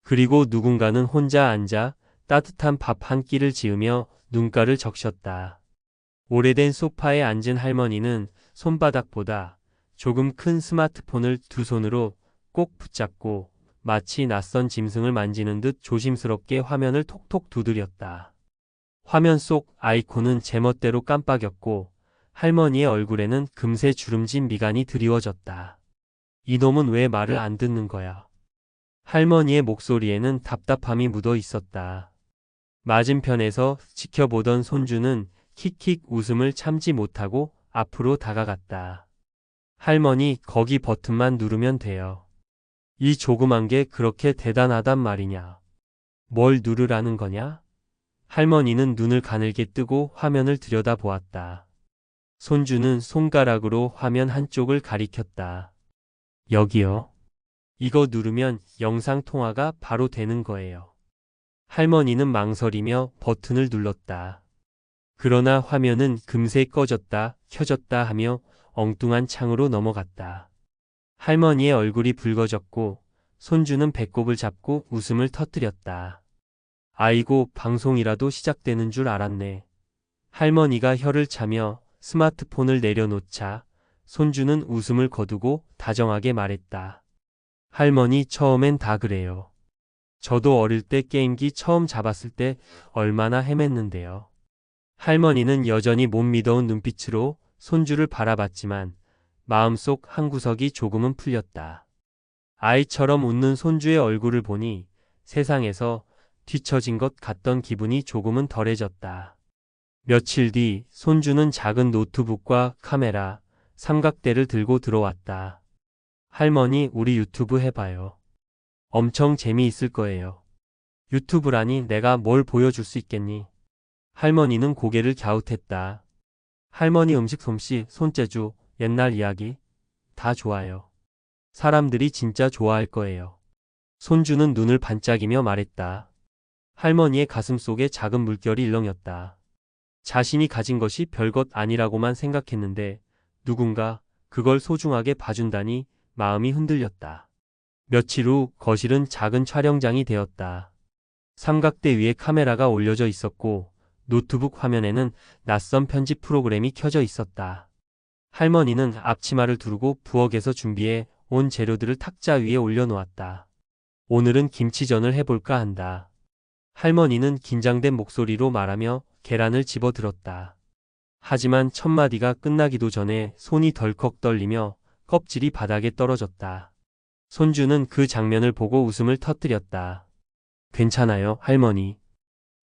그리고 누군가는 혼자 앉아 따뜻한 밥 한 끼를 지으며 눈가를 적셨다. 오래된 소파에 앉은 할머니는 손바닥보다 조금 큰 스마트폰을 두 손으로 꼭 붙잡고 마치 낯선 짐승을 만지는 듯 조심스럽게 화면을 톡톡 두드렸다. 화면 속 아이콘은 제멋대로 깜빡였고 할머니의 얼굴에는 금세 주름진 미간이 드리워졌다. 이놈은 왜 말을 안 듣는 거야? 할머니의 목소리에는 답답함이 묻어 있었다. 맞은편에서 지켜보던 손주는 킥킥 웃음을 참지 못하고 앞으로 다가갔다. 할머니, 거기 버튼만 누르면 돼요. 이 조그만 게 그렇게 대단하단 말이냐? 뭘 누르라는 거냐? 할머니는 눈을 가늘게 뜨고 화면을 들여다보았다. 손주는 손가락으로 화면 한쪽을 가리켰다. 여기요. 이거 누르면 영상 통화가 바로 되는 거예요. 할머니는 망설이며 버튼을 눌렀다. 그러나 화면은 금세 꺼졌다, 켜졌다 하며 엉뚱한 창으로 넘어갔다. 할머니의 얼굴이 붉어졌고 손주는 배꼽을 잡고 웃음을 터뜨렸다. 아이고, 방송이라도 시작되는 줄 알았네. 할머니가 혀를 차며 스마트폰을 내려놓자 손주는 웃음을 거두고 다정하게 말했다. 할머니, 처음엔 다 그래요. 저도 어릴 때 게임기 처음 잡았을 때 얼마나 헤맸는데요. 할머니는 여전히 못 믿어온 눈빛으로 손주를 바라봤지만 마음속 한구석이 조금은 풀렸다. 아이처럼 웃는 손주의 얼굴을 보니 세상에서 뒤처진 것 같던 기분이 조금은 덜해졌다. 며칠 뒤 손주는 작은 노트북과 카메라, 삼각대를 들고 들어왔다. 할머니, 우리 유튜브 해봐요. 엄청 재미있을 거예요. 유튜브라니 내가 뭘 보여줄 수 있겠니? 할머니는 고개를 갸웃했다. 할머니 음식 솜씨, 손재주, 옛날 이야기 다 좋아요. 사람들이 진짜 좋아할 거예요. 손주는 눈을 반짝이며 말했다. 할머니의 가슴 속에 작은 물결이 일렁였다. 자신이 가진 것이 별것 아니라고만 생각했는데 누군가 그걸 소중하게 봐준다니 마음이 흔들렸다. 며칠 후 거실은 작은 촬영장이 되었다. 삼각대 위에 카메라가 올려져 있었고 노트북 화면에는 낯선 편집 프로그램이 켜져 있었다. 할머니는 앞치마를 두르고 부엌에서 준비해 온 재료들을 탁자 위에 올려놓았다. 오늘은 김치전을 해볼까 한다. 할머니는 긴장된 목소리로 말하며 계란을 집어들었다. 하지만 첫 마디가 끝나기도 전에 손이 덜컥 떨리며 껍질이 바닥에 떨어졌다. 손주는 그 장면을 보고 웃음을 터뜨렸다. 괜찮아요, 할머니.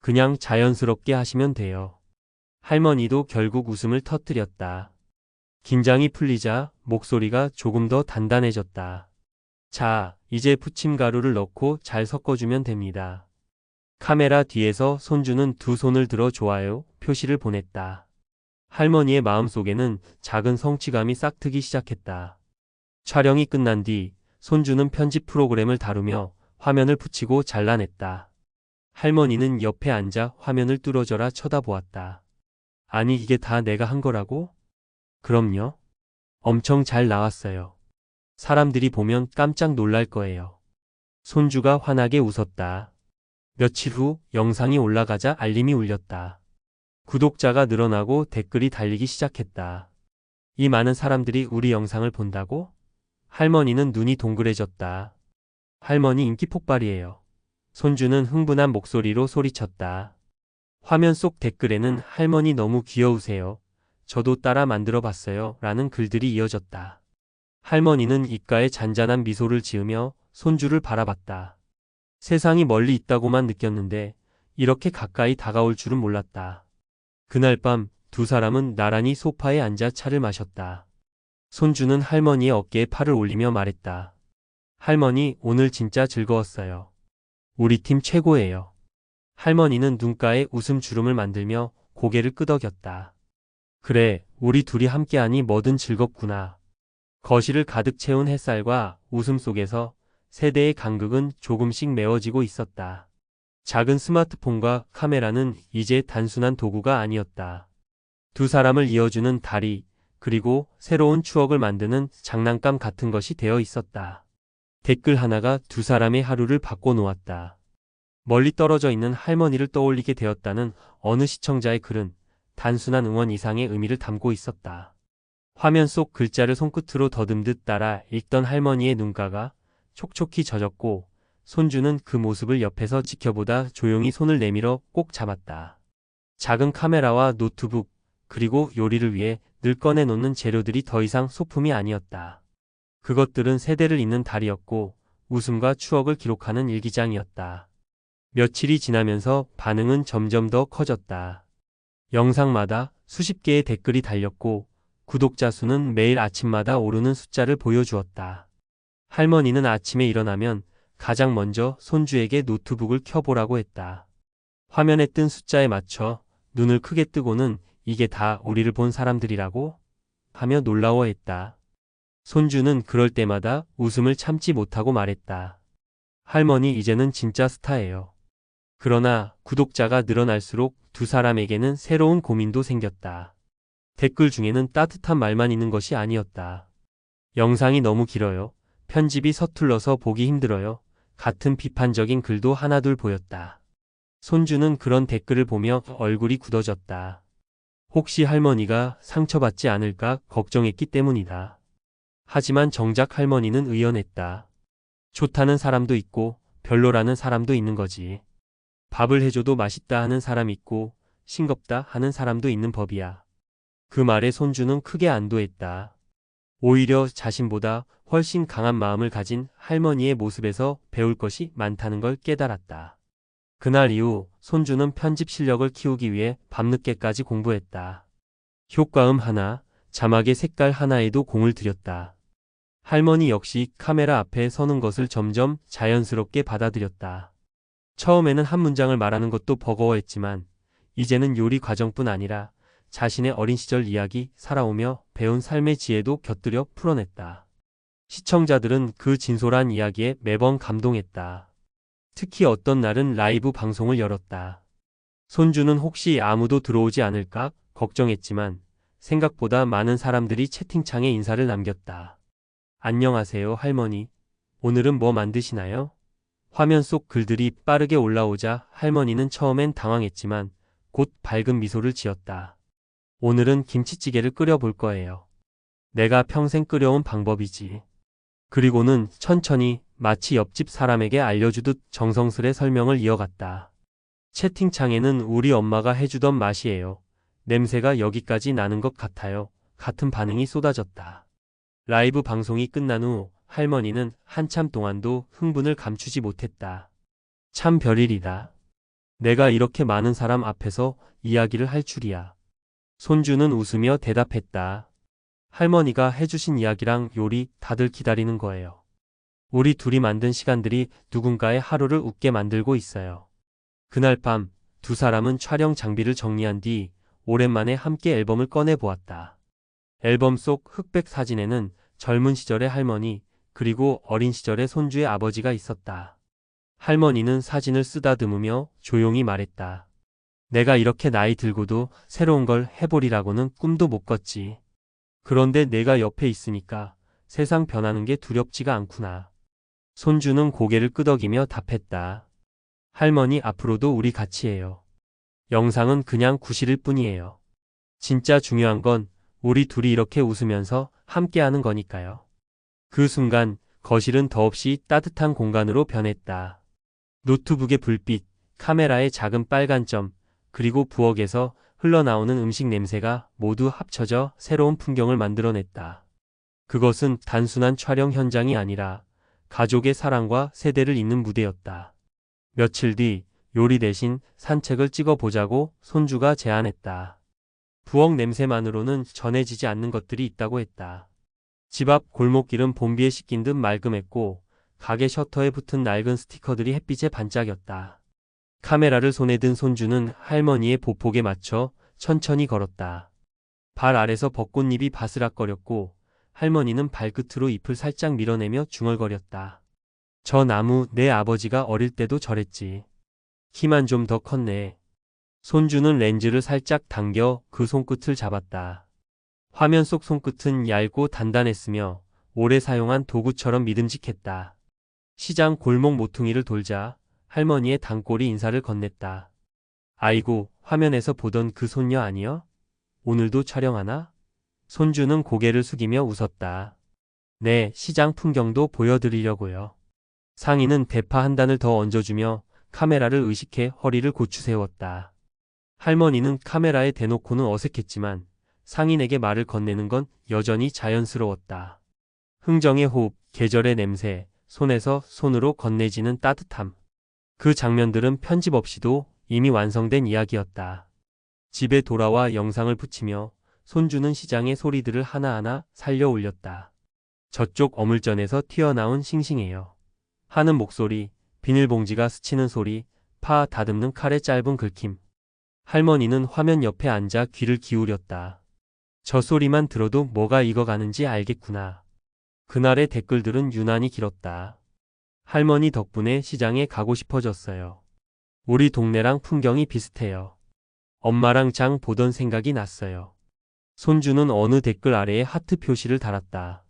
그냥 자연스럽게 하시면 돼요. 할머니도 결국 웃음을 터뜨렸다. 긴장이 풀리자 목소리가 조금 더 단단해졌다. 자, 이제 부침가루를 넣고 잘 섞어주면 됩니다. 카메라 뒤에서 손주는 두 손을 들어 좋아요 표시를 보냈다. 할머니의 마음속에는 작은 성취감이 싹트기 시작했다. 촬영이 끝난 뒤 손주는 편집 프로그램을 다루며 화면을 붙이고 잘라냈다. 할머니는 옆에 앉아 화면을 뚫어져라 쳐다보았다. 아니, 이게 다 내가 한 거라고? 그럼요. 엄청 잘 나왔어요. 사람들이 보면 깜짝 놀랄 거예요. 손주가 환하게 웃었다. 며칠 후 영상이 올라가자 알림이 울렸다. 구독자가 늘어나고 댓글이 달리기 시작했다. 이 많은 사람들이 우리 영상을 본다고? 할머니는 눈이 동그래졌다. 할머니 인기 폭발이에요. 손주는 흥분한 목소리로 소리쳤다. 화면 속 댓글에는 할머니 너무 귀여우세요. 저도 따라 만들어 봤어요. 라는 글들이 이어졌다. 할머니는 입가에 잔잔한 미소를 지으며 손주를 바라봤다. 세상이 멀리 있다고만 느꼈는데 이렇게 가까이 다가올 줄은 몰랐다. 그날 밤 두 사람은 나란히 소파에 앉아 차를 마셨다. 손주는 할머니의 어깨에 팔을 올리며 말했다. 할머니, 오늘 진짜 즐거웠어요. 우리 팀 최고예요. 할머니는 눈가에 웃음 주름을 만들며 고개를 끄덕였다. 그래, 우리 둘이 함께하니 뭐든 즐겁구나. 거실을 가득 채운 햇살과 웃음 속에서 세대의 간극은 조금씩 메워지고 있었다. 작은 스마트폰과 카메라는 이제 단순한 도구가 아니었다. 두 사람을 이어주는 다리, 그리고 새로운 추억을 만드는 장난감 같은 것이 되어 있었다. 댓글 하나가 두 사람의 하루를 바꿔놓았다. 멀리 떨어져 있는 할머니를 떠올리게 되었다는 어느 시청자의 글은 단순한 응원 이상의 의미를 담고 있었다. 화면 속 글자를 손끝으로 더듬듯 따라 읽던 할머니의 눈가가 촉촉히 젖었고 손주는 그 모습을 옆에서 지켜보다 조용히 손을 내밀어 꼭 잡았다. 작은 카메라와 노트북, 그리고 요리를 위해 늘 꺼내놓는 재료들이 더 이상 소품이 아니었다. 그것들은 세대를 잇는 달이었고 웃음과 추억을 기록하는 일기장이었다. 며칠이 지나면서 반응은 점점 더 커졌다. 영상마다 수십 개의 댓글이 달렸고 구독자 수는 매일 아침마다 오르는 숫자를 보여주었다. 할머니는 아침에 일어나면 가장 먼저 손주에게 노트북을 켜보라고 했다. 화면에 뜬 숫자에 맞춰 눈을 크게 뜨고는 이게 다 우리를 본 사람들이라고? 하며 놀라워했다. 손주는 그럴 때마다 웃음을 참지 못하고 말했다. 할머니 이제는 진짜 스타예요. 그러나 구독자가 늘어날수록 두 사람에게는 새로운 고민도 생겼다. 댓글 중에는 따뜻한 말만 있는 것이 아니었다. 영상이 너무 길어요. 편집이 서툴러서 보기 힘들어요. 같은 비판적인 글도 하나둘 보였다. 손주는 그런 댓글을 보며 얼굴이 굳어졌다. 혹시 할머니가 상처받지 않을까 걱정했기 때문이다. 하지만 정작 할머니는 의연했다. 좋다는 사람도 있고 별로라는 사람도 있는 거지. 밥을 해줘도 맛있다 하는 사람 있고 싱겁다 하는 사람도 있는 법이야. 그 말에 손주는 크게 안도했다. 오히려 자신보다 훨씬 강한 마음을 가진 할머니의 모습에서 배울 것이 많다는 걸 깨달았다. 그날 이후 손주는 편집 실력을 키우기 위해 밤늦게까지 공부했다. 효과음 하나, 자막의 색깔 하나에도 공을 들였다. 할머니 역시 카메라 앞에 서는 것을 점점 자연스럽게 받아들였다. 처음에는 한 문장을 말하는 것도 버거워했지만 이제는 요리 과정뿐 아니라 자신의 어린 시절 이야기, 살아오며 배운 삶의 지혜도 곁들여 풀어냈다. 시청자들은 그 진솔한 이야기에 매번 감동했다. 특히 어떤 날은 라이브 방송을 열었다. 손주는 혹시 아무도 들어오지 않을까 걱정했지만 생각보다 많은 사람들이 채팅창에 인사를 남겼다. 안녕하세요 할머니. 오늘은 뭐 만드시나요? 화면 속 글들이 빠르게 올라오자 할머니는 처음엔 당황했지만 곧 밝은 미소를 지었다. 오늘은 김치찌개를 끓여볼 거예요. 내가 평생 끓여온 방법이지. 그리고는 천천히 마치 옆집 사람에게 알려주듯 정성스레 설명을 이어갔다. 채팅창에는 우리 엄마가 해주던 맛이에요. 냄새가 여기까지 나는 것 같아요. 같은 반응이 쏟아졌다. 라이브 방송이 끝난 후 할머니는 한참 동안도 흥분을 감추지 못했다. 참 별일이다. 내가 이렇게 많은 사람 앞에서 이야기를 할 줄이야. 손주는 웃으며 대답했다. 할머니가 해주신 이야기랑 요리 다들 기다리는 거예요. 우리 둘이 만든 시간들이 누군가의 하루를 웃게 만들고 있어요. 그날 밤 두 사람은 촬영 장비를 정리한 뒤 오랜만에 함께 앨범을 꺼내 보았다. 앨범 속 흑백 사진에는 젊은 시절의 할머니 그리고 어린 시절의 손주의 아버지가 있었다. 할머니는 사진을 쓰다듬으며 조용히 말했다. 내가 이렇게 나이 들고도 새로운 걸 해보리라고는 꿈도 못 꿨지. 그런데 내가 옆에 있으니까 세상 변하는 게 두렵지가 않구나. 손주는 고개를 끄덕이며 답했다. 할머니 앞으로도 우리 같이 해요. 영상은 그냥 구실일 뿐이에요. 진짜 중요한 건 우리 둘이 이렇게 웃으면서 함께하는 거니까요. 그 순간 거실은 더없이 따뜻한 공간으로 변했다. 노트북의 불빛, 카메라의 작은 빨간 점, 그리고 부엌에서 흘러나오는 음식 냄새가 모두 합쳐져 새로운 풍경을 만들어냈다. 그것은 단순한 촬영 현장이 아니라 가족의 사랑과 세대를 잇는 무대였다. 며칠 뒤 요리 대신 산책을 찍어보자고 손주가 제안했다. 부엌 냄새만으로는 전해지지 않는 것들이 있다고 했다. 집 앞 골목길은 봄비에 씻긴 듯 말끔했고 가게 셔터에 붙은 낡은 스티커들이 햇빛에 반짝였다. 카메라를 손에 든 손주는 할머니의 보폭에 맞춰 천천히 걸었다. 발 아래서 벚꽃잎이 바스락거렸고 할머니는 발끝으로 잎을 살짝 밀어내며 중얼거렸다. 저 나무 내 아버지가 어릴 때도 저랬지. 키만 좀 더 컸네. 손주는 렌즈를 살짝 당겨 그 손끝을 잡았다. 화면 속 손끝은 얇고 단단했으며 오래 사용한 도구처럼 믿음직했다. 시장 골목 모퉁이를 돌자 할머니의 단골이 인사를 건넸다. 아이고, 화면에서 보던 그 손녀 아니여? 오늘도 촬영하나? 손주는 고개를 숙이며 웃었다. 네, 시장 풍경도 보여드리려고요. 상인은 대파 한 단을 더 얹어주며 카메라를 의식해 허리를 고추 세웠다. 할머니는 카메라에 대놓고는 어색했지만 상인에게 말을 건네는 건 여전히 자연스러웠다. 흥정의 호흡, 계절의 냄새, 손에서 손으로 건네지는 따뜻함. 그 장면들은 편집 없이도 이미 완성된 이야기였다. 집에 돌아와 영상을 붙이며 손주는 시장의 소리들을 하나하나 살려 올렸다. 저쪽 어물전에서 튀어나온 싱싱해요 하는 목소리, 비닐봉지가 스치는 소리, 파 다듬는 칼의 짧은 긁힘. 할머니는 화면 옆에 앉아 귀를 기울였다. 저 소리만 들어도 뭐가 익어가는지 알겠구나. 그날의 댓글들은 유난히 길었다. 할머니 덕분에 시장에 가고 싶어졌어요. 우리 동네랑 풍경이 비슷해요. 엄마랑 장 보던 생각이 났어요. 손주는 어느 댓글 아래에 하트 표시를 달았다.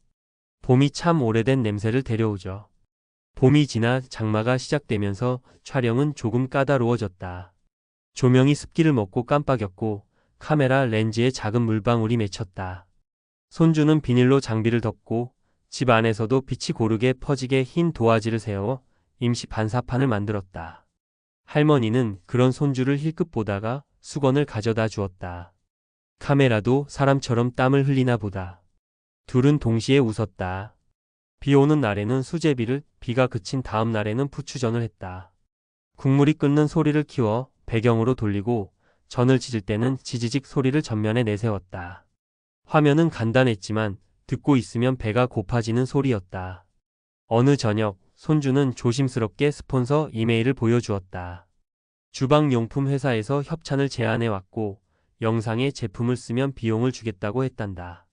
봄이 참 오래된 냄새를 데려오죠. 봄이 지나 장마가 시작되면서 촬영은 조금 까다로워졌다. 조명이 습기를 먹고 깜빡였고 카메라 렌즈에 작은 물방울이 맺혔다. 손주는 비닐로 장비를 덮고 집 안에서도 빛이 고르게 퍼지게 흰 도화지를 세워 임시 반사판을 만들었다. 할머니는 그런 손주를 힐끗 보다가 수건을 가져다 주었다. 카메라도 사람처럼 땀을 흘리나 보다. 둘은 동시에 웃었다. 비 오는 날에는 수제비를, 비가 그친 다음 날에는 부추전을 했다. 국물이 끓는 소리를 키워 배경으로 돌리고 전을 지질 때는 지지직 소리를 전면에 내세웠다. 화면은 간단했지만 듣고 있으면 배가 고파지는 소리였다. 어느 저녁 손주는 조심스럽게 스폰서 이메일을 보여주었다. 주방용품 회사에서 협찬을 제안해 왔고 영상에 제품을 쓰면 비용을 주겠다고 했단다.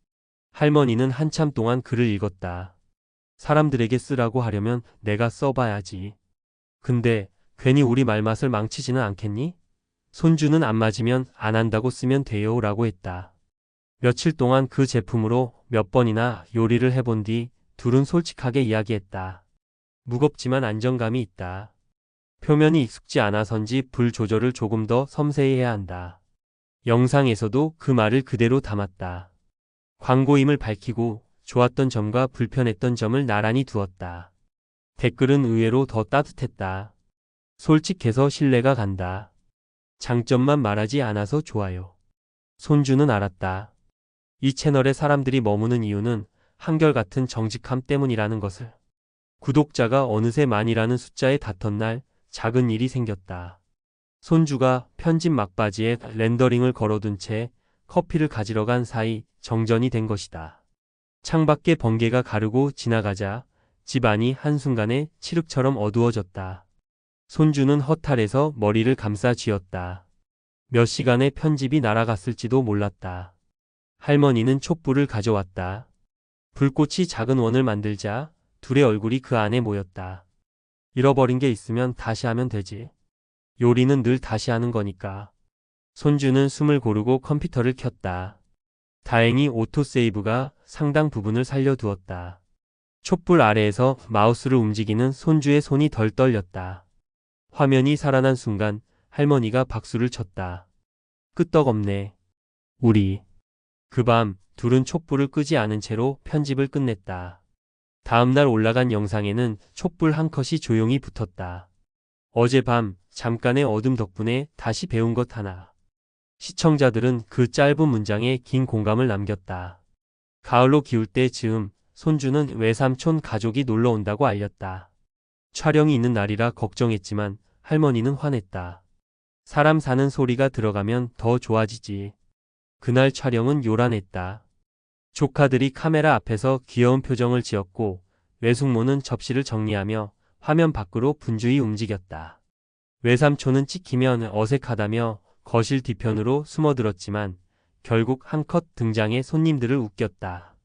할머니는 한참 동안 글을 읽었다. 사람들에게 쓰라고 하려면 내가 써봐야지. 근데 괜히 우리 말맛을 망치지는 않겠니? 손주는 안 맞으면 안 한다고 쓰면 돼요 라고 했다. 며칠 동안 그 제품으로 몇 번이나 요리를 해본 뒤 둘은 솔직하게 이야기했다. 무겁지만 안정감이 있다. 표면이 익숙지 않아서인지 불 조절을 조금 더 섬세히 해야 한다. 영상에서도 그 말을 그대로 담았다. 광고임을 밝히고 좋았던 점과 불편했던 점을 나란히 두었다. 댓글은 의외로 더 따뜻했다. 솔직해서 신뢰가 간다. 장점만 말하지 않아서 좋아요. 손주는 알았다. 이 채널에 사람들이 머무는 이유는 한결같은 정직함 때문이라는 것을. 구독자가 어느새 만이라는 숫자에 닿던 날 작은 일이 생겼다. 손주가 편집 막바지에 렌더링을 걸어둔 채 커피를 가지러 간 사이 정전이 된 것이다. 창밖에 번개가 가르고 지나가자 집 안이 한순간에 칠흑처럼 어두워졌다. 손주는 허탈해서 머리를 감싸 쥐었다. 몇 시간의 편집이 날아갔을지도 몰랐다. 할머니는 촛불을 가져왔다. 불꽃이 작은 원을 만들자 둘의 얼굴이 그 안에 모였다. 잃어버린 게 있으면 다시 하면 되지. 요리는 늘 다시 하는 거니까. 손주는 숨을 고르고 컴퓨터를 켰다. 다행히 오토세이브가 상당 부분을 살려두었다. 촛불 아래에서 마우스를 움직이는 손주의 손이 덜 떨렸다. 화면이 살아난 순간 할머니가 박수를 쳤다. 끄떡없네. 우리. 그 밤 둘은 촛불을 끄지 않은 채로 편집을 끝냈다. 다음날 올라간 영상에는 촛불 한 컷이 조용히 붙었다. 어젯밤 잠깐의 어둠 덕분에 다시 배운 것 하나. 시청자들은 그 짧은 문장에 긴 공감을 남겼다. 가을로 기울 때 즈음 손주는 외삼촌 가족이 놀러 온다고 알렸다. 촬영이 있는 날이라 걱정했지만 할머니는 화냈다. 사람 사는 소리가 들어가면 더 좋아지지. 그날 촬영은 요란했다. 조카들이 카메라 앞에서 귀여운 표정을 지었고 외숙모는 접시를 정리하며 화면 밖으로 분주히 움직였다. 외삼촌은 찍히면 어색하다며 거실 뒤편으로 숨어들었지만 결국 한 컷 등장해 손님들을 웃겼다.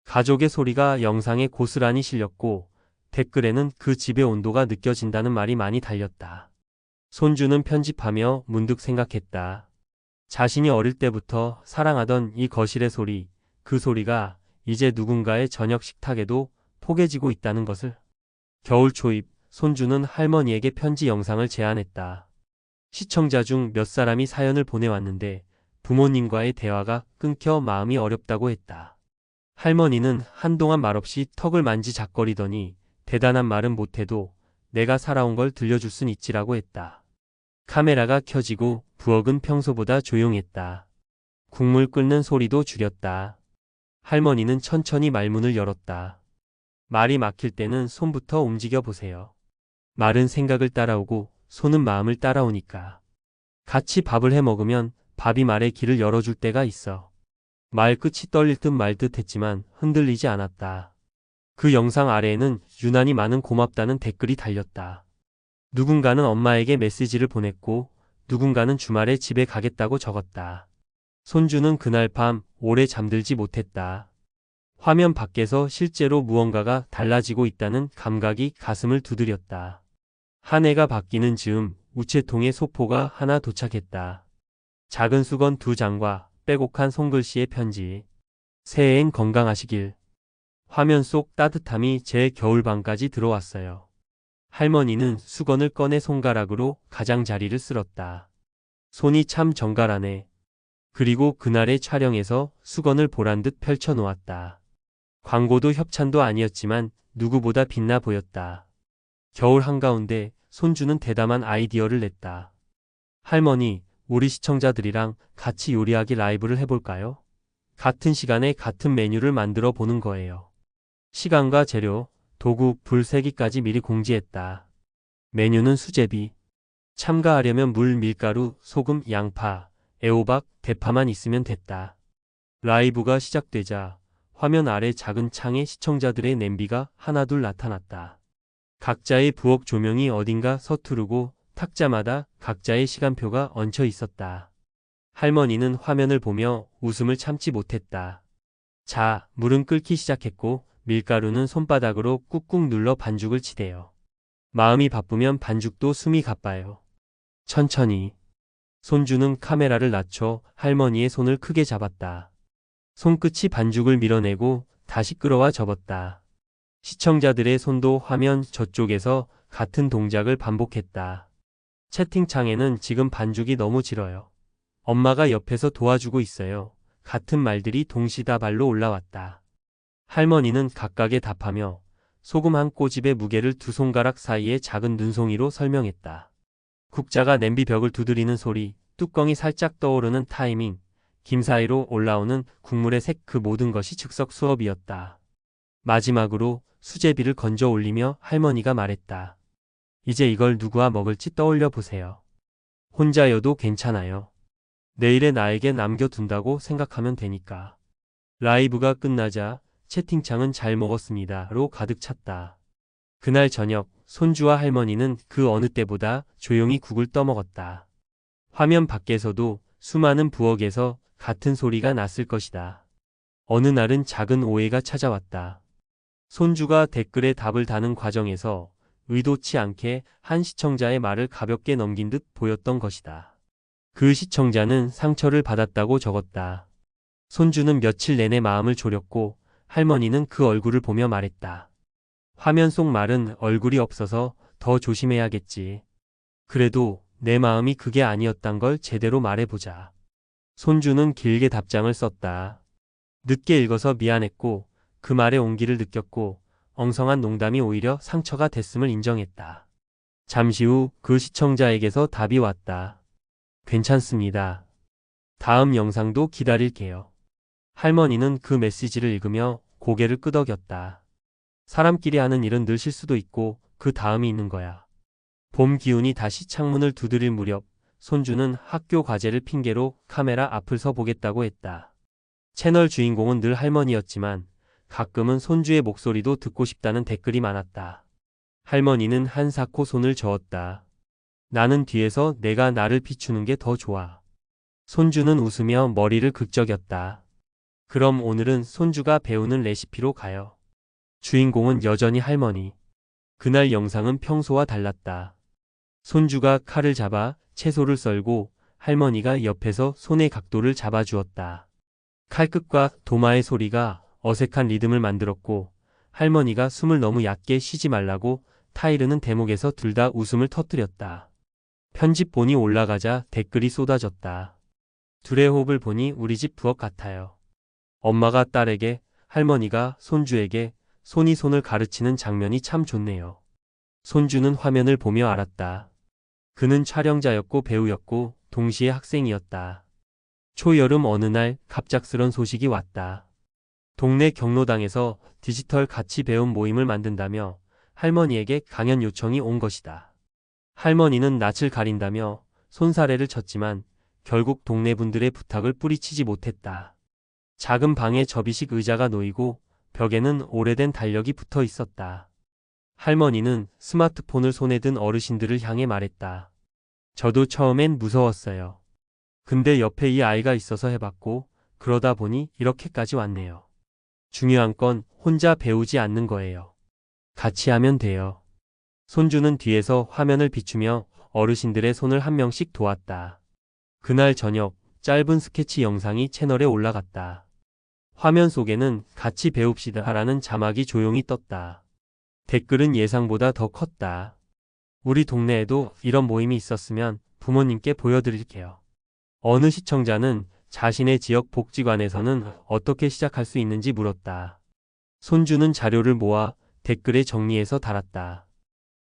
가족의 소리가 영상에 고스란히 실렸고 댓글에는 그 집의 온도가 느껴진다는 말이 많이 달렸다. 손주는 편집하며 문득 생각했다. 자신이 어릴 때부터 사랑하던 이 거실의 소리, 그 소리가 이제 누군가의 저녁 식탁에도 포개지고 있다는 것을. 겨울 초입, 손주는 할머니에게 편지 영상을 제안했다. 시청자 중 몇 사람이 사연을 보내왔는데 부모님과의 대화가 끊겨 마음이 어렵다고 했다. 할머니는 한동안 말없이 턱을 만지작거리더니 대단한 말은 못해도 내가 살아온 걸 들려줄 순 있지라고 했다. 카메라가 켜지고 부엌은 평소보다 조용했다. 국물 끓는 소리도 줄였다. 할머니는 천천히 말문을 열었다. 말이 막힐 때는 손부터 움직여 보세요. 말은 생각을 따라오고 손은 마음을 따라오니까. 같이 밥을 해 먹으면 밥이 말의 길을 열어줄 때가 있어. 말 끝이 떨릴 듯 말 듯 했지만 흔들리지 않았다. 그 영상 아래에는 유난히 많은 고맙다는 댓글이 달렸다. 누군가는 엄마에게 메시지를 보냈고 누군가는 주말에 집에 가겠다고 적었다. 손주는 그날 밤 오래 잠들지 못했다. 화면 밖에서 실제로 무언가가 달라지고 있다는 감각이 가슴을 두드렸다. 한 해가 바뀌는 즈음 우체통에 소포가 하나 도착했다. 작은 수건 2장과 빼곡한 손글씨의 편지. 새해엔 건강하시길. 화면 속 따뜻함이 제 겨울방까지 들어왔어요. 할머니는 수건을 꺼내 손가락으로 가장자리를 쓸었다. 손이 참 정갈하네. 그리고 그날의 촬영에서 수건을 보란듯 펼쳐놓았다. 광고도 협찬도 아니었지만 누구보다 빛나 보였다. 겨울 한가운데 손주는 대담한 아이디어를 냈다. 할머니, 우리 시청자들이랑 같이 요리하기 라이브를 해볼까요? 같은 시간에 같은 메뉴를 만들어 보는 거예요. 시간과 재료, 도구, 불 세기까지 미리 공지했다. 메뉴는 수제비. 참가하려면 물, 밀가루, 소금, 양파, 애호박, 대파만 있으면 됐다. 라이브가 시작되자 화면 아래 작은 창에 시청자들의 냄비가 하나둘 나타났다. 각자의 부엌 조명이 어딘가 서투르고 탁자마다 각자의 시간표가 얹혀 있었다. 할머니는 화면을 보며 웃음을 참지 못했다. 자, 물은 끓기 시작했고 밀가루는 손바닥으로 꾹꾹 눌러 반죽을 치대요. 마음이 바쁘면 반죽도 숨이 가빠요. 천천히. 손주는 카메라를 낮춰 할머니의 손을 크게 잡았다. 손끝이 반죽을 밀어내고 다시 끌어와 접었다. 시청자들의 손도 화면 저쪽에서 같은 동작을 반복했다. 채팅창에는 지금 반죽이 너무 질어요. 엄마가 옆에서 도와주고 있어요. 같은 말들이 동시다발로 올라왔다. 할머니는 각각에 답하며 소금 한 꼬집의 무게를 2손가락 사이의 작은 눈송이로 설명했다. 국자가 냄비 벽을 두드리는 소리, 뚜껑이 살짝 떠오르는 타이밍, 김 사이로 올라오는 국물의 색, 그 모든 것이 즉석 수업이었다. 마지막으로 수제비를 건져 올리며 할머니가 말했다. 이제 이걸 누구와 먹을지 떠올려 보세요. 혼자여도 괜찮아요. 내일의 나에게 남겨둔다고 생각하면 되니까. 라이브가 끝나자 채팅창은 잘 먹었습니다로 가득 찼다. 그날 저녁 손주와 할머니는 그 어느 때보다 조용히 국을 떠먹었다. 화면 밖에서도 수많은 부엌에서 같은 소리가 났을 것이다. 어느 날은 작은 오해가 찾아왔다. 손주가 댓글에 답을 다는 과정에서 의도치 않게 한 시청자의 말을 가볍게 넘긴 듯 보였던 것이다. 그 시청자는 상처를 받았다고 적었다. 손주는 며칠 내내 마음을 졸였고 할머니는 그 얼굴을 보며 말했다. 화면 속 말은 얼굴이 없어서 더 조심해야겠지. 그래도 내 마음이 그게 아니었단 걸 제대로 말해보자. 손주는 길게 답장을 썼다. 늦게 읽어서 미안했고 그 말의 온기를 느꼈고 엉성한 농담이 오히려 상처가 됐음을 인정했다. 잠시 후 그 시청자에게서 답이 왔다. 괜찮습니다. 다음 영상도 기다릴게요. 할머니는 그 메시지를 읽으며 고개를 끄덕였다. 사람끼리 하는 일은 늘 실수도 있고 그 다음이 있는 거야. 봄 기운이 다시 창문을 두드릴 무렵 손주는 학교 과제를 핑계로 카메라 앞을 서 보겠다고 했다. 채널 주인공은 늘 할머니였지만 가끔은 손주의 목소리도 듣고 싶다는 댓글이 많았다. 할머니는 한사코 손을 저었다. 나는 뒤에서 내가 나를 비추는 게 더 좋아. 손주는 웃으며 머리를 극적였다. 그럼 오늘은 손주가 배우는 레시피로 가요. 주인공은 여전히 할머니. 그날 영상은 평소와 달랐다. 손주가 칼을 잡아 채소를 썰고 할머니가 옆에서 손의 각도를 잡아주었다. 칼끝과 도마의 소리가 어색한 리듬을 만들었고 할머니가 숨을 너무 얕게 쉬지 말라고 타이르는 대목에서 둘 다 웃음을 터뜨렸다. 편집본이 올라가자 댓글이 쏟아졌다. 둘의 호흡을 보니 우리 집 부엌 같아요. 엄마가 딸에게, 할머니가 손주에게 손이 손을 가르치는 장면이 참 좋네요. 손주는 화면을 보며 알았다. 그는 촬영자였고 배우였고 동시에 학생이었다. 초여름 어느 날 갑작스런 소식이 왔다. 동네 경로당에서 디지털 가치 배움 모임을 만든다며 할머니에게 강연 요청이 온 것이다. 할머니는 낯을 가린다며 손사래를 쳤지만 결국 동네 분들의 부탁을 뿌리치지 못했다. 작은 방에 접이식 의자가 놓이고 벽에는 오래된 달력이 붙어 있었다. 할머니는 스마트폰을 손에 든 어르신들을 향해 말했다. 저도 처음엔 무서웠어요. 근데 옆에 이 아이가 있어서 해봤고 그러다 보니 이렇게까지 왔네요. 중요한 건 혼자 배우지 않는 거예요. 같이 하면 돼요. 손주는 뒤에서 화면을 비추며 어르신들의 손을 한 명씩 도왔다. 그날 저녁 짧은 스케치 영상이 채널에 올라갔다. 화면 속에는 같이 배웁시다라는 자막이 조용히 떴다. 댓글은 예상보다 더 컸다. 우리 동네에도 이런 모임이 있었으면 부모님께 보여드릴게요. 어느 시청자는 자신의 지역 복지관에서는 어떻게 시작할 수 있는지 물었다. 손주는 자료를 모아 댓글에 정리해서 달았다.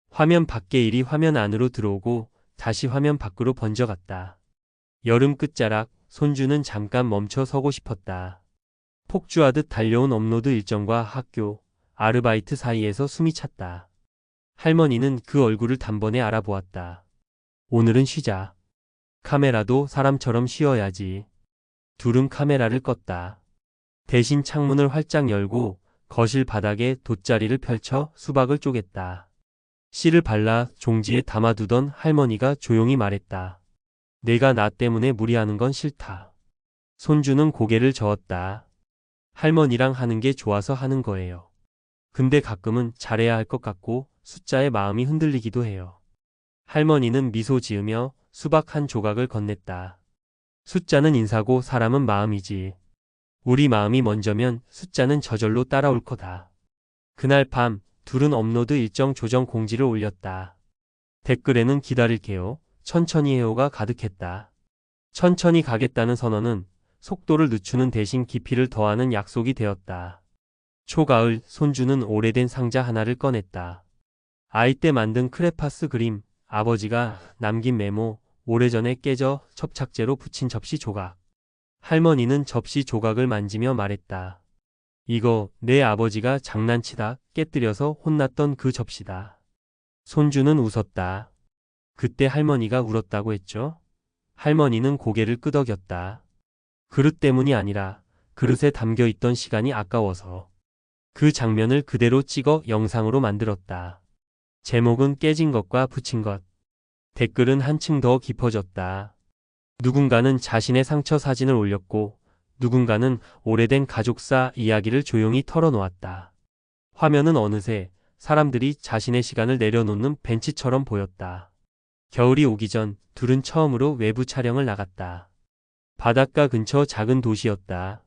화면 밖의 일이 화면 안으로 들어오고 다시 화면 밖으로 번져갔다. 여름 끝자락 손주는 잠깐 멈춰 서고 싶었다. 폭주하듯 달려온 업로드 일정과 학교, 아르바이트 사이에서 숨이 찼다. 할머니는 그 얼굴을 단번에 알아보았다. 오늘은 쉬자. 카메라도 사람처럼 쉬어야지. 둘은 카메라를 껐다. 대신 창문을 활짝 열고 거실 바닥에 돗자리를 펼쳐 수박을 쪼갰다. 씨를 발라 종지에 담아두던 할머니가 조용히 말했다. 내가 나 때문에 무리하는 건 싫다. 손주는 고개를 저었다. 할머니랑 하는 게 좋아서 하는 거예요. 근데 가끔은 잘해야 할 것 같고 숫자에 마음이 흔들리기도 해요. 할머니는 미소 지으며 수박 한 조각을 건넸다. 숫자는 인사고 사람은 마음이지. 우리 마음이 먼저면 숫자는 저절로 따라올 거다. 그날 밤 둘은 업로드 일정 조정 공지를 올렸다. 댓글에는 기다릴게요. 천천히 해요가 가득했다. 천천히 가겠다는 선언은 속도를 늦추는 대신 깊이를 더하는 약속이 되었다. 초가을 손주는 오래된 상자 하나를 꺼냈다. 아이 때 만든 크레파스 그림, 아버지가 남긴 메모, 오래전에 깨져 접착제로 붙인 접시 조각. 할머니는 접시 조각을 만지며 말했다. 이거 내 아버지가 장난치다 깨뜨려서 혼났던 그 접시다. 손주는 웃었다. 그때 할머니가 울었다고 했죠? 할머니는 고개를 끄덕였다. 그릇 때문이 아니라 그릇에 담겨있던 시간이 아까워서. 그 장면을 그대로 찍어 영상으로 만들었다. 제목은 깨진 것과 붙인 것. 댓글은 한층 더 깊어졌다. 누군가는 자신의 상처 사진을 올렸고 누군가는 오래된 가족사 이야기를 조용히 털어놓았다. 화면은 어느새 사람들이 자신의 시간을 내려놓는 벤치처럼 보였다. 겨울이 오기 전 둘은 처음으로 외부 촬영을 나갔다. 바닷가 근처 작은 도시였다.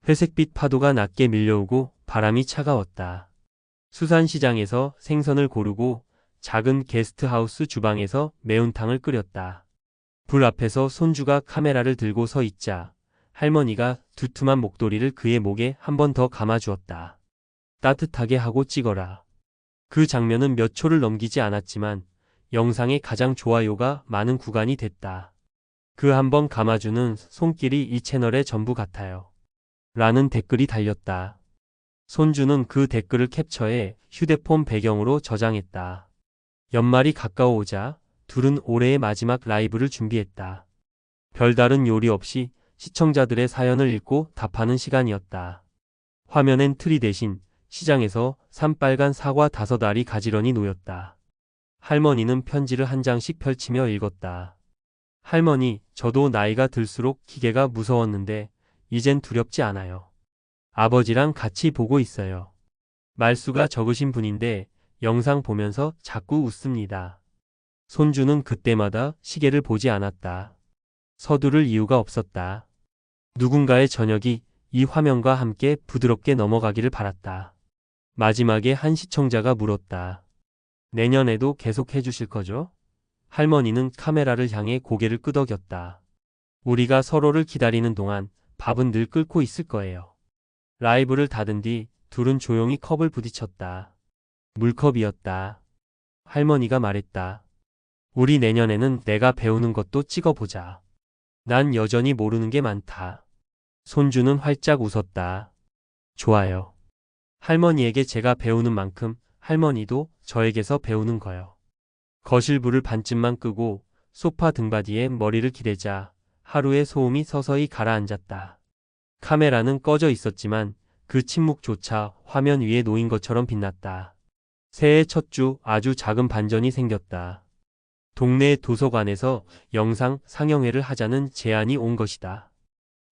회색빛 파도가 낮게 밀려오고 바람이 차가웠다. 수산시장에서 생선을 고르고 작은 게스트하우스 주방에서 매운탕을 끓였다. 불 앞에서 손주가 카메라를 들고 서 있자 할머니가 두툼한 목도리를 그의 목에 한 번 더 감아주었다. 따뜻하게 하고 찍어라. 그 장면은 몇 초를 넘기지 않았지만 영상의 가장 좋아요가 많은 구간이 됐다. 그 한 번 감아주는 손길이 이 채널의 전부 같아요. 라는 댓글이 달렸다. 손주는 그 댓글을 캡처해 휴대폰 배경으로 저장했다. 연말이 가까워오자 둘은 올해의 마지막 라이브를 준비했다. 별다른 요리 없이 시청자들의 사연을 읽고 답하는 시간이었다. 화면엔 트리 대신 시장에서 산빨간 사과 5알이 가지런히 놓였다. 할머니는 편지를 한 장씩 펼치며 읽었다. 할머니, 저도 나이가 들수록 기계가 무서웠는데 이젠 두렵지 않아요. 아버지랑 같이 보고 있어요. 말수가 적으신 분인데 영상 보면서 자꾸 웃습니다. 손주는 그때마다 시계를 보지 않았다. 서두를 이유가 없었다. 누군가의 저녁이 이 화면과 함께 부드럽게 넘어가기를 바랐다. 마지막에 한 시청자가 물었다. 내년에도 계속 해주실 거죠? 할머니는 카메라를 향해 고개를 끄덕였다. 우리가 서로를 기다리는 동안 밥은 늘 끓고 있을 거예요. 라이브를 닫은 뒤 둘은 조용히 컵을 부딪혔다. 물컵이었다. 할머니가 말했다. 우리 내년에는 내가 배우는 것도 찍어보자. 난 여전히 모르는 게 많다. 손주는 활짝 웃었다. 좋아요. 할머니에게 제가 배우는 만큼 할머니도 저에게서 배우는 거요. 거실 불을 반쯤만 끄고 소파 등받이에 머리를 기대자 하루의 소음이 서서히 가라앉았다. 카메라는 꺼져 있었지만 그 침묵조차 화면 위에 놓인 것처럼 빛났다. 새해 첫 주 아주 작은 반전이 생겼다. 동네 도서관에서 영상 상영회를 하자는 제안이 온 것이다.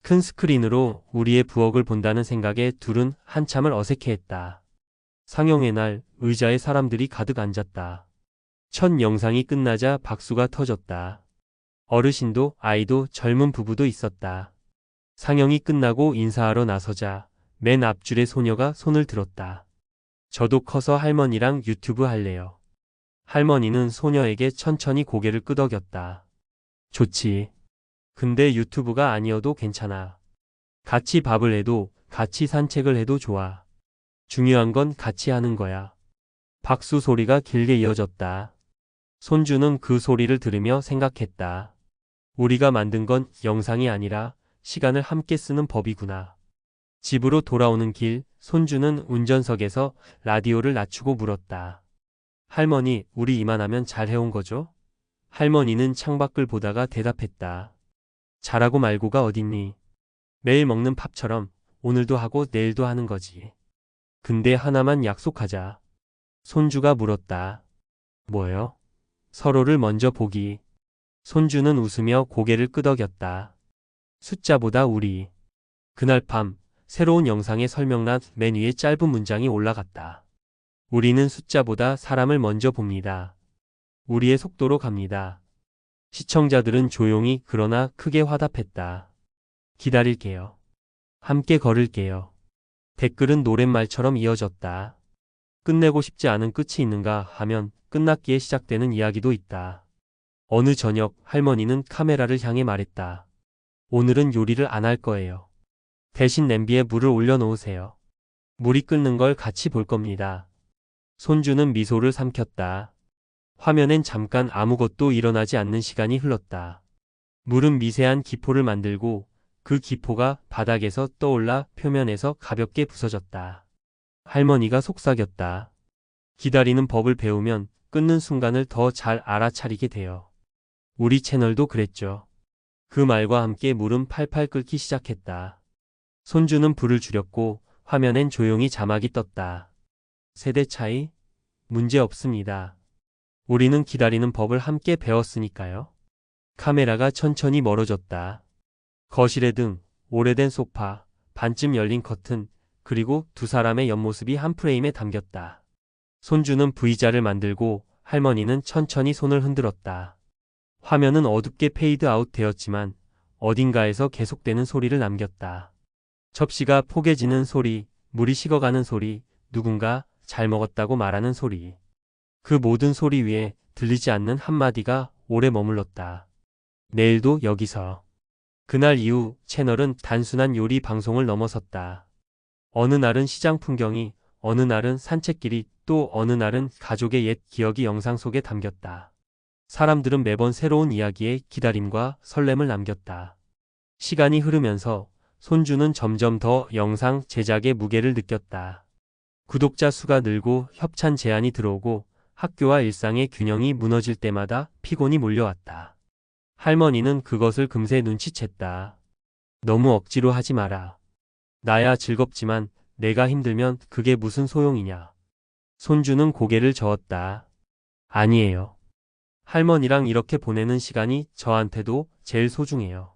큰 스크린으로 우리의 부엌을 본다는 생각에 둘은 한참을 어색해했다. 상영회 날 의자에 사람들이 가득 앉았다. 첫 영상이 끝나자 박수가 터졌다. 어르신도 아이도 젊은 부부도 있었다. 상영이 끝나고 인사하러 나서자 맨 앞줄의 소녀가 손을 들었다. 저도 커서 할머니랑 유튜브 할래요. 할머니는 소녀에게 천천히 고개를 끄덕였다. 좋지. 근데 유튜브가 아니어도 괜찮아. 같이 밥을 해도 같이 산책을 해도 좋아. 중요한 건 같이 하는 거야. 박수 소리가 길게 이어졌다. 손주는 그 소리를 들으며 생각했다. 우리가 만든 건 영상이 아니라 시간을 함께 쓰는 법이구나. 집으로 돌아오는 길, 손주는 운전석에서 라디오를 낮추고 물었다. 할머니, 우리 이만하면 잘 해온 거죠? 할머니는 창밖을 보다가 대답했다. 잘하고 말고가 어딨니? 매일 먹는 밥처럼 오늘도 하고 내일도 하는 거지. 근데 하나만 약속하자. 손주가 물었다. 뭐요? 서로를 먼저 보기. 손주는 웃으며 고개를 끄덕였다. 숫자보다 우리. 그날 밤 새로운 영상의 설명란 맨 위에 짧은 문장이 올라갔다. 우리는 숫자보다 사람을 먼저 봅니다. 우리의 속도로 갑니다. 시청자들은 조용히 그러나 크게 화답했다. 기다릴게요. 함께 걸을게요. 댓글은 노랫말처럼 이어졌다. 끝내고 싶지 않은 끝이 있는가 하면 끝났기에 시작되는 이야기도 있다. 어느 저녁 할머니는 카메라를 향해 말했다. 오늘은 요리를 안 할 거예요. 대신 냄비에 물을 올려놓으세요. 물이 끓는 걸 같이 볼 겁니다. 손주는 미소를 삼켰다. 화면엔 잠깐 아무것도 일어나지 않는 시간이 흘렀다. 물은 미세한 기포를 만들고 그 기포가 바닥에서 떠올라 표면에서 가볍게 부서졌다. 할머니가 속삭였다. 기다리는 법을 배우면 끊는 순간을 더 잘 알아차리게 돼요. 우리 채널도 그랬죠. 그 말과 함께 물은 팔팔 끓기 시작했다. 손주는 불을 줄였고 화면엔 조용히 자막이 떴다. 세대 차이? 문제 없습니다. 우리는 기다리는 법을 함께 배웠으니까요. 카메라가 천천히 멀어졌다. 거실의 등, 오래된 소파, 반쯤 열린 커튼, 그리고 두 사람의 옆모습이 한 프레임에 담겼다. 손주는 V자를 만들고 할머니는 천천히 손을 흔들었다. 화면은 어둡게 페이드 아웃 되었지만 어딘가에서 계속되는 소리를 남겼다. 접시가 포개지는 소리, 물이 식어가는 소리, 누군가 잘 먹었다고 말하는 소리. 그 모든 소리 위에 들리지 않는 한마디가 오래 머물렀다. 내일도 여기서. 그날 이후 채널은 단순한 요리 방송을 넘어섰다. 어느 날은 시장 풍경이, 어느 날은 산책길이, 또 어느 날은 가족의 옛 기억이 영상 속에 담겼다. 사람들은 매번 새로운 이야기에 기다림과 설렘을 남겼다. 시간이 흐르면서 손주는 점점 더 영상 제작의 무게를 느꼈다. 구독자 수가 늘고 협찬 제안이 들어오고 학교와 일상의 균형이 무너질 때마다 피곤이 몰려왔다. 할머니는 그것을 금세 눈치챘다. 너무 억지로 하지 마라. 나야 즐겁지만 내가 힘들면 그게 무슨 소용이냐. 손주는 고개를 저었다. 아니에요. 할머니랑 이렇게 보내는 시간이 저한테도 제일 소중해요.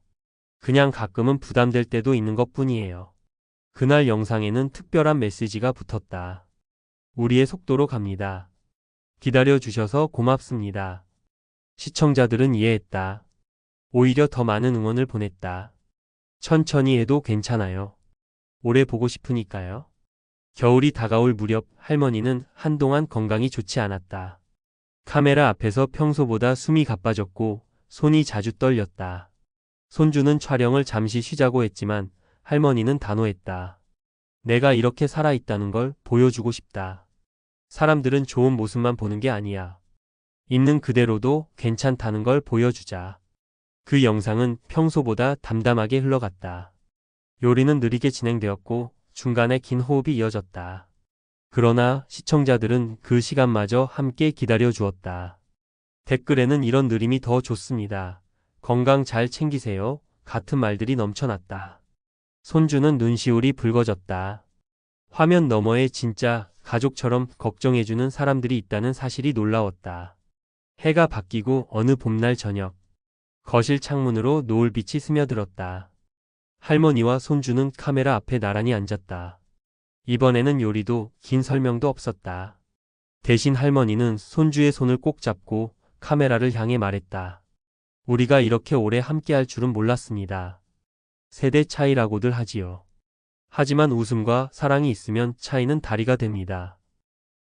그냥 가끔은 부담될 때도 있는 것뿐이에요. 그날 영상에는 특별한 메시지가 붙었다. 우리의 속도로 갑니다. 기다려주셔서 고맙습니다. 시청자들은 이해했다. 오히려 더 많은 응원을 보냈다. 천천히 해도 괜찮아요. 오래 보고 싶으니까요. 겨울이 다가올 무렵 할머니는 한동안 건강이 좋지 않았다. 카메라 앞에서 평소보다 숨이 가빠졌고 손이 자주 떨렸다. 손주는 촬영을 잠시 쉬자고 했지만 할머니는 단호했다. 내가 이렇게 살아있다는 걸 보여주고 싶다. 사람들은 좋은 모습만 보는 게 아니야. 있는 그대로도 괜찮다는 걸 보여주자. 그 영상은 평소보다 담담하게 흘러갔다. 요리는 느리게 진행되었고 중간에 긴 호흡이 이어졌다. 그러나 시청자들은 그 시간마저 함께 기다려 주었다. 댓글에는 이런 느림이 더 좋습니다. 건강 잘 챙기세요. 같은 말들이 넘쳐났다. 손주는 눈시울이 붉어졌다. 화면 너머에 진짜 가족처럼 걱정해주는 사람들이 있다는 사실이 놀라웠다. 해가 바뀌고 어느 봄날 저녁, 거실 창문으로 노을빛이 스며들었다. 할머니와 손주는 카메라 앞에 나란히 앉았다. 이번에는 요리도 긴 설명도 없었다. 대신 할머니는 손주의 손을 꼭 잡고 카메라를 향해 말했다. 우리가 이렇게 오래 함께할 줄은 몰랐습니다. 세대 차이라고들 하지요. 하지만 웃음과 사랑이 있으면 차이는 다리가 됩니다.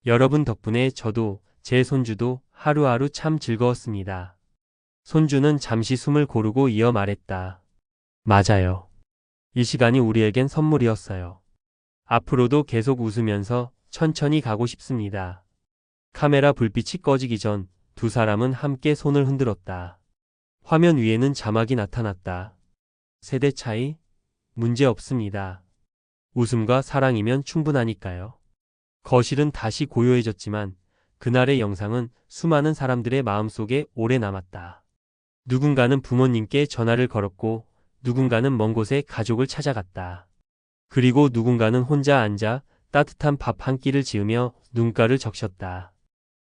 여러분 덕분에 저도 제 손주도 하루하루 참 즐거웠습니다. 손주는 잠시 숨을 고르고 이어 말했다. 맞아요. 이 시간이 우리에겐 선물이었어요. 앞으로도 계속 웃으면서 천천히 가고 싶습니다. 카메라 불빛이 꺼지기 전 두 사람은 함께 손을 흔들었다. 화면 위에는 자막이 나타났다. 세대 차이? 문제 없습니다. 웃음과 사랑이면 충분하니까요. 거실은 다시 고요해졌지만 그날의 영상은 수많은 사람들의 마음속에 오래 남았다. 누군가는 부모님께 전화를 걸었고 누군가는 먼 곳에 가족을 찾아갔다. 그리고 누군가는 혼자 앉아 따뜻한 밥 한 끼를 지으며 눈가를 적셨다.